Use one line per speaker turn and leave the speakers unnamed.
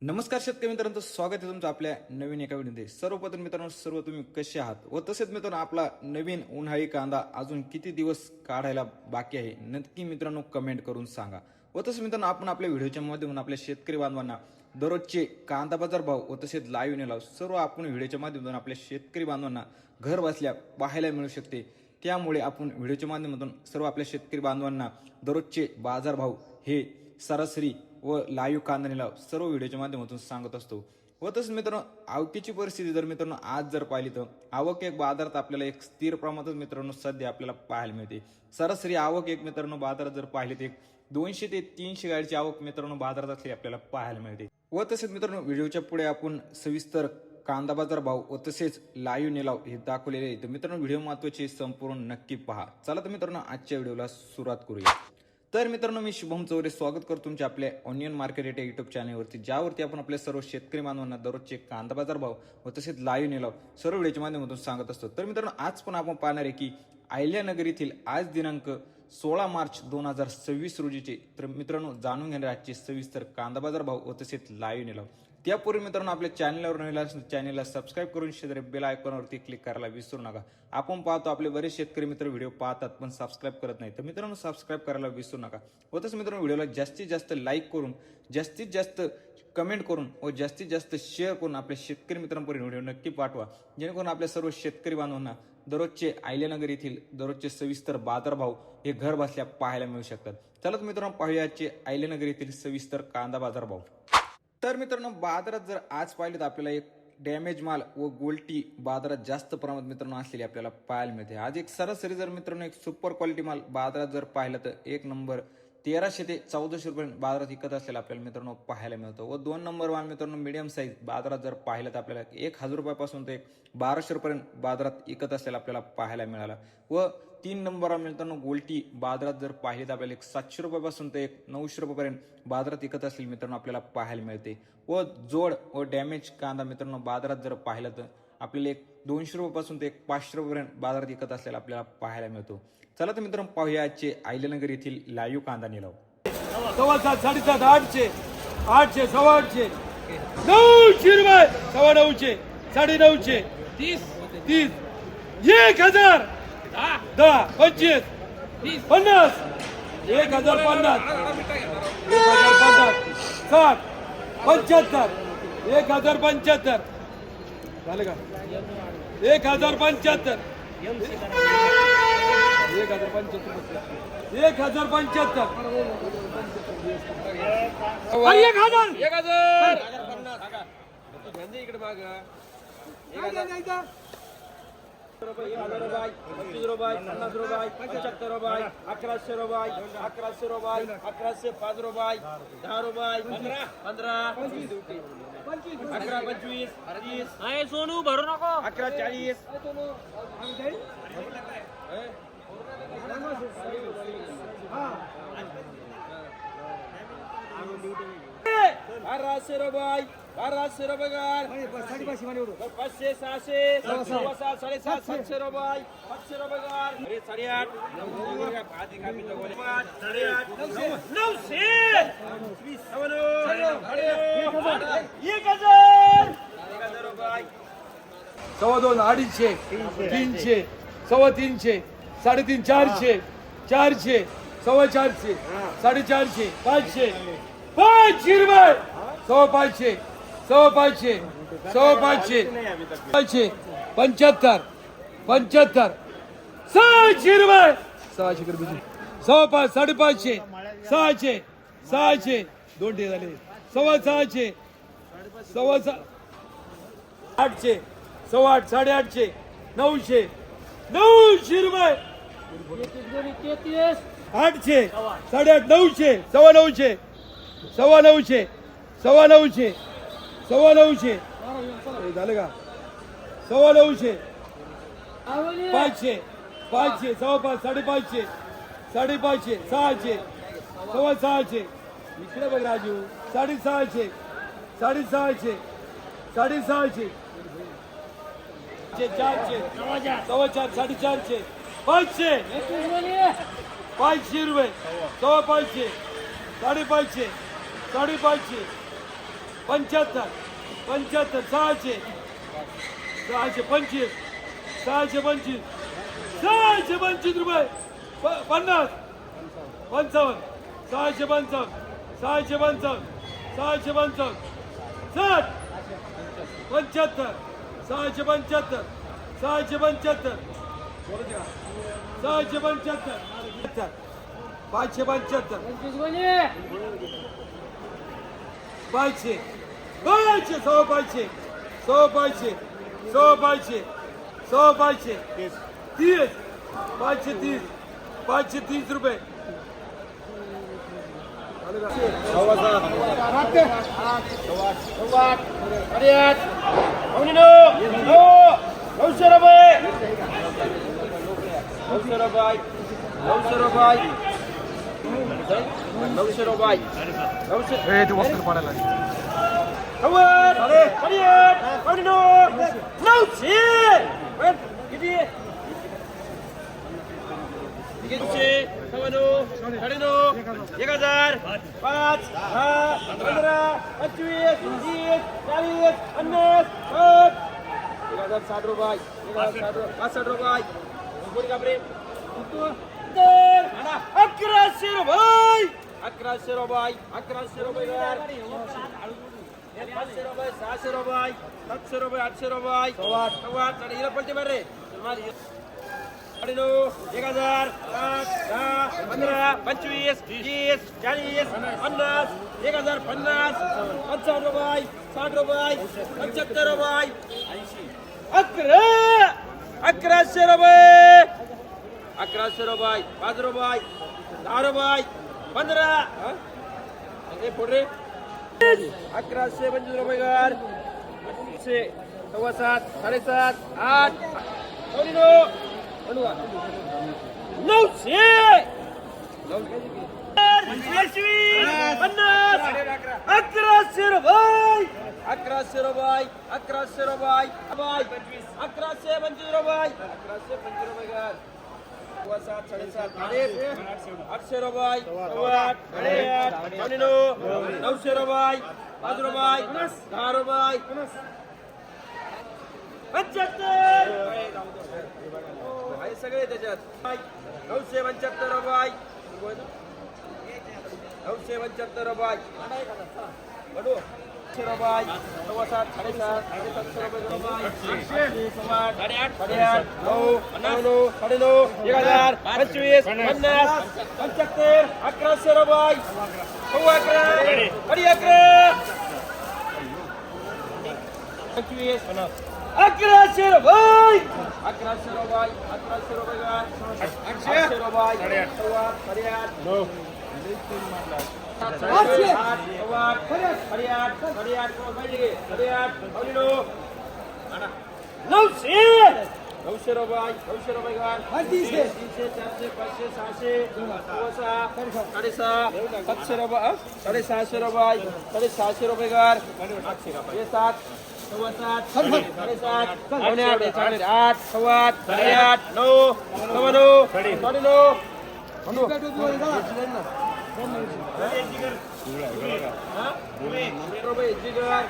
नमस्कार शेतकरी मित्रांनो, स्वागत आहे तुमचं आपल्या नवीन एका व्हिडिओमध्ये। सर्वप्रथम मित्रांनो, सर्व तुम्ही कसे आहात व तसेच मित्रांनो आपला नवीन उन्हाळी कांदा अजून किती दिवस काढायला बाकी आहे नक्की मित्रांनो कमेंट करून सांगा। व तसेच मित्रांनो आपण आपल्या व्हिडिओच्या माध्यमातून आपल्या शेतकरी बांधवांना दररोजचे कांदा बाजार भाव व तसेच लाईव्ह निलाव सर्व आपण व्हिडिओच्या माध्यमातून आपल्या शेतकरी बांधवांना घर बसल्या पाहायला मिळू शकते। त्यामुळे आपण व्हिडिओच्या माध्यमातून सर्व आपल्या शेतकरी बांधवांना दररोजचे बाजार भाव हे सरासरी व लाईव्ह कांदा निलाव सर्व व्हिडिओच्या माध्यमातून सांगत असतो। व तसंच मित्रांनो आवकीची परिस्थिती जर मित्रांनो आज जर पाहिली तर आवक एक बाजारात आपल्याला एक स्थिर प्रमाणात मित्रांनो सध्या आपल्याला पाहायला मिळते। सरासरी आवक एक मित्रांनो बाजारात जर पाहिली तर 200 ते 300 गाडीची आवक मित्रांनो बाजारात असली आपल्याला पाहायला मिळते। व तसेच मित्रांनो व्हिडिओच्या पुढे आपण सविस्तर कांदा बाजार भाव व तसेच लाईव्ह निलाव हे दाखवलेले आहे। तर मित्रांनो व्हिडिओ महत्त्वाचे संपूर्ण नक्की पहा। चला तर मित्रांनो आजच्या व्हिडिओला सुरुवात करूया। तर मित्रांनो मी शुभम चौरे स्वागत करतो तुमच्या आपल्या ऑनियन मार्केट रेट युट्यूब चॅनलवरती, ज्यावरती आपण आपल्या सर्व शेतकरी बांधवांना दररोजचे कांदा बाजार भाव व तसेच लाईव्ह निलाव सर्व व्हिडिओच्या माध्यमातून सांगत असतो। तर मित्रांनो आज पण आपण पाहणार आहे की अहिल्यानगर येथील आज दिनांक 16 मार्च 2026 रोजीचे तर मित्रांनो जाणून घेणार आजचे सविस्तर कांदा बाजार भाव व तसेच लाईव्ह निलाव। त्यापूर्वी मित्रांनो आपल्या चॅनलवर नवीन असेल चॅनलला सबस्क्राईब करून शेजारी बेल आयकॉनवरती क्लिक करायला विसरू नका। आपण पाहतो आपले बरेच शेतकरी मित्र व्हिडिओ पाहतात पण सबस्क्राईब करत नाही, तर मित्रांनो सबस्क्राईब करायला विसरू नका। व तसं मित्रांनो व्हिडिओला जास्तीत जास्त लाईक करून जास्तीत जास्त कमेंट करून व जास्तीत जास्त शेअर करून आपल्या शेतकरी मित्रांपर्यंत व्हिडिओ नक्की पाठवा, जेणेकरून आपल्या सर्व शेतकरी बांधवांना दररोजचे अहिल्यानगर येथील दररोजचे सविस्तर बाजार भाव हे घर बसल्या पाहायला मिळू शकतात। चला तर मित्रांनो पाहूया आजचे अहिल्यानगर येथील सविस्तर कांदा बाजार भाव। तर मित्रांनो बाजारात जर आज पाहिले तर आपल्याला एक डॅमेज माल व गोल्टी बाजारात जास्त प्रमाणात मित्रांनो असलेली आपल्याला पाहायला मिळते। आज एक सरासरी जर मित्रांनो एक सुपर क्वालिटी माल बाजारात जर पाहिलं तर एक नंबर 1300 ते 1400 रुपये बाजारात विकत असलेला आपल्याला मित्रांनो पाहायला मिळतो। व 2 नंबर माल मित्रांनो मीडियम साईज बाजारात जर पाहिलं तर आपल्याला 1000 रुपयापासून ते 1200 रुपयांपर्यंत बाजारात विकत असलेला आपल्याला पाहायला मिळाला। व 3 नंबर मित्रांनो गोल्टी बाजारात जर पाहिले तर आपल्याला 700 रुपयापासून ते 900 रुपयापर्यंत बाजारात विकत असलेली मित्रांनो आपल्याला पाहायला मिळते। व जोड व डॅमेज कांदा मित्रांनो बाजारात जर पाहिलं तर आपल्याला 200 रुपयापासून ते 500 रुपयापर्यंत बाजारात विकत असलेला आपल्याला पाहायला मिळतो। चला तर मित्रांनो पाहूया आजचे अहिल्यानगर येथील लाईव्ह कांदा निलाव।
7,700, 7,500, 800, 800, 900 रुपये, 900, 950, 30, 1000, 10, 25, 50, 1050, 60, 75, 1075 झालं का? 1075, 1075, 1100 रुपये, 50 रुपये, 75 रुपये, 1100 रुपये, 1100 रुपये, 1105 रुपये, 10 रुपये, 15, 11, 25, 30,
सोनू भरू नको
11, 40, 1200 रुपये, 1200 रुपये गार 500, 600, 700, 750 रुपये, 500 रुपये गार 850, 2,200, 250, 300, 300, 350, 400, 400, 450, 450, 500, 500 रुपये, 500, 500, 500, 500, 75, 75, 600 रुपये, 600 रुपये, 550, 500, 600, 2 डे झाले 600, 800, 800, 850, 900, 900 रुपये, 800, 850, 900, 900, 900, 900, 900 झालं का? 900, 500, 500, 550, 550, 600, 600, इकडे बघ राजू 650, 650, 650, 400, 450, 450, 500, 500 रुपये, 500, 550, 550, 75 75 600 625 625 625 रुपये 50 55 655 655 655 60 75 675 675 675 575 500 500 100 500 100 500 100 500 100 500 30 530 530 रुपये एक हजार 5 10 15 25 30 40 50 60 रुपये 65 रुपये 1100 रुपये 1100 रुपये 1100 रुपये 500 रुपये 600 रुपये 700 रुपये 800 रुपये 8 पलटे मार रे 1000 5 10 15 25 30 40 50 1050 55 रुपये 60 रुपये 75 रुपये 1100 रुपये 1100 रुपये 5 रुपये 10 रुपये 15 पुढे रे 1125 रुपये घर 7 7 8 सगळे त्याच्यात 975 रुपये 975 रुपये बडू 100 रुपये 7 1100 रुपये 1100 रुपये 1100 रुपये 800 रुपये 900 रुपये 900 रुपये 300 400 500 600 700 रुपये 750 रुपये 750 रुपये घर 7 8